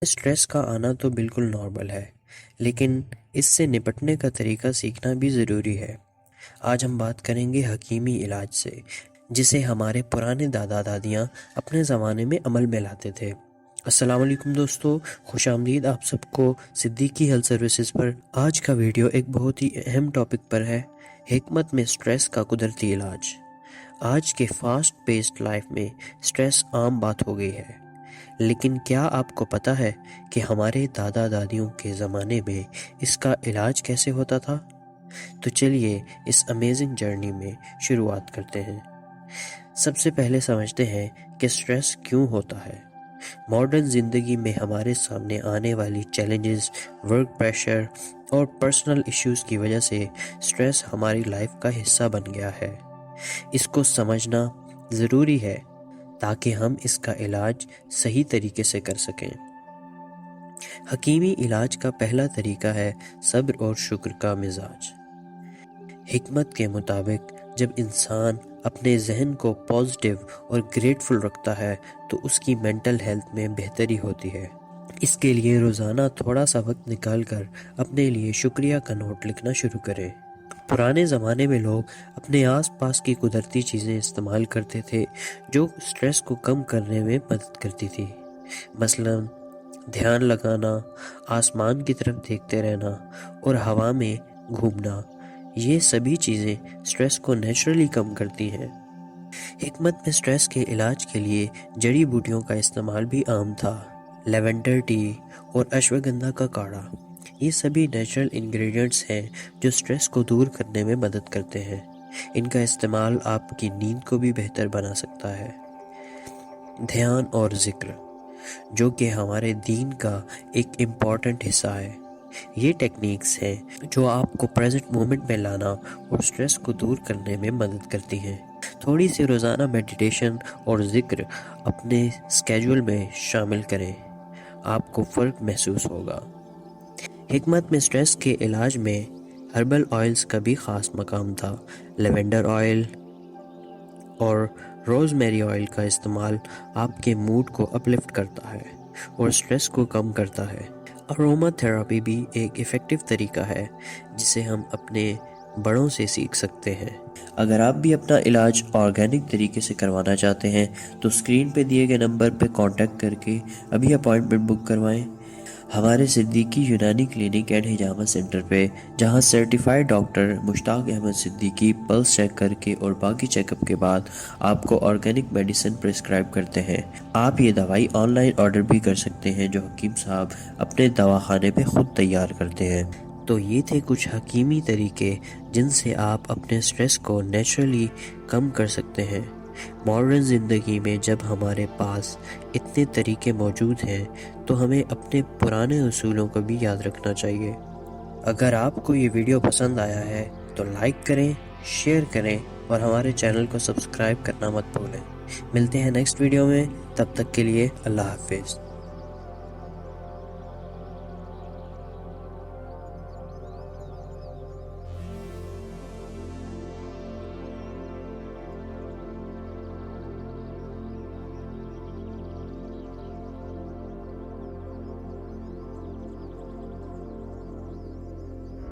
Stress का आना तो बिल्कुल नॉर्मल है, लेकिन इससे निपटने का तरीका सीखना भी ज़रूरी है। आज हम बात करेंगे हकीमी इलाज से, जिसे हमारे पुराने दादा दादियाँ अपने ज़माने में अमल में लाते थे। अस्सलाम वालेकुम दोस्तों, खुशामदीद आप सबको सिद्दीकी हेल्थ सर्विसेज पर। आज का वीडियो एक बहुत ही अहम टॉपिक पर है, हिकमत में स्ट्रेस का कुदरती इलाज। आज के फास्ट पेस्ड लाइफ में स्ट्रेस आम बात हो गई है, लेकिन क्या आपको पता है कि हमारे दादा दादियों के ज़माने में इसका इलाज कैसे होता था? तो चलिए इस अमेजिंग जर्नी में शुरुआत करते हैं। सबसे पहले समझते हैं कि स्ट्रेस क्यों होता है। मॉडर्न ज़िंदगी में हमारे सामने आने वाली चैलेंजेस, वर्क प्रेशर और पर्सनल इश्यूज़ की वजह से स्ट्रेस हमारी लाइफ का हिस्सा बन गया है। इसको समझना ज़रूरी है ताकि हम इसका इलाज सही तरीके से कर सकें। हकीमी इलाज का पहला तरीका है सब्र और शुक्र का मिजाज। हिकमत के मुताबिक जब इंसान अपने जहन को पॉजिटिव और ग्रेटफुल रखता है तो उसकी मेंटल हेल्थ में बेहतरी होती है। इसके लिए रोज़ाना थोड़ा सा वक्त निकाल कर अपने लिए शुक्रिया का नोट लिखना शुरू करें। पुराने ज़माने में लोग अपने आसपास की कुदरती चीज़ें इस्तेमाल करते थे जो स्ट्रेस को कम करने में मदद करती थी। मसलन ध्यान लगाना, आसमान की तरफ देखते रहना और हवा में घूमना। ये सभी चीज़ें स्ट्रेस को नेचुरली कम करती हैं। हिकमत में स्ट्रेस के इलाज के लिए जड़ी बूटियों का इस्तेमाल भी आम था। लेवेंडर टी और अश्वगंधा का काढ़ा, ये सभी नेचुरल इंग्रेडिएंट्स हैं जो स्ट्रेस को दूर करने में मदद करते हैं। इनका इस्तेमाल आपकी नींद को भी बेहतर बना सकता है। ध्यान और जिक्र, जो कि हमारे दीन का एक इम्पॉर्टेंट हिस्सा है। ये टेक्निक्स हैं जो आपको प्रेजेंट मोमेंट में लाना और स्ट्रेस को दूर करने में मदद करती हैं। थोड़ी सी रोज़ाना मेडिटेशन और जिक्र अपने स्केड्यूल में शामिल करें, आपको फ़र्क महसूस होगा। हिकमत में स्ट्रेस के इलाज में हर्बल ऑयल्स का भी ख़ास मकाम था। लेवेंडर ऑयल और रोज़मेरी ऑयल का इस्तेमाल आपके मूड को अपलिफ्ट करता है और स्ट्रेस को कम करता है। अरोमा थेरेपी भी एक इफ़ेक्टिव तरीका है जिसे हम अपने बड़ों से सीख सकते हैं। अगर आप भी अपना इलाज ऑर्गेनिक तरीके से करवाना चाहते हैं तो स्क्रीन पे दिए गए नंबर पे कांटेक्ट करके अभी अपॉइंटमेंट बुक करवाएं। हमारे सिद्दीकी यूनानी क्लिनिक एंड हिजामा सेंटर पे, जहां certified doctor Mushtaq Ahmad Siddiqui pulse check करके और बाकी चेकअप के बाद आपको ऑर्गेनिक मेडिसिन प्रिस्क्राइब करते हैं। आप ये दवाई ऑनलाइन ऑर्डर भी कर सकते हैं जो हकीम साहब अपने दवाखाने पे खुद तैयार करते हैं। तो ये थे कुछ हकीमी तरीके जिनसे आप अपने स्ट्रेस को नेचुरली कम कर सकते हैं। मॉडर्न ज़िंदगी में जब हमारे पास इतने तरीके मौजूद हैं तो हमें अपने पुराने उसूलों को भी याद रखना चाहिए। अगर आपको ये वीडियो पसंद आया है तो लाइक करें, शेयर करें और हमारे चैनल को सब्सक्राइब करना मत भूलें। मिलते हैं नेक्स्ट वीडियो में, तब तक के लिए अल्लाह हाफिज़।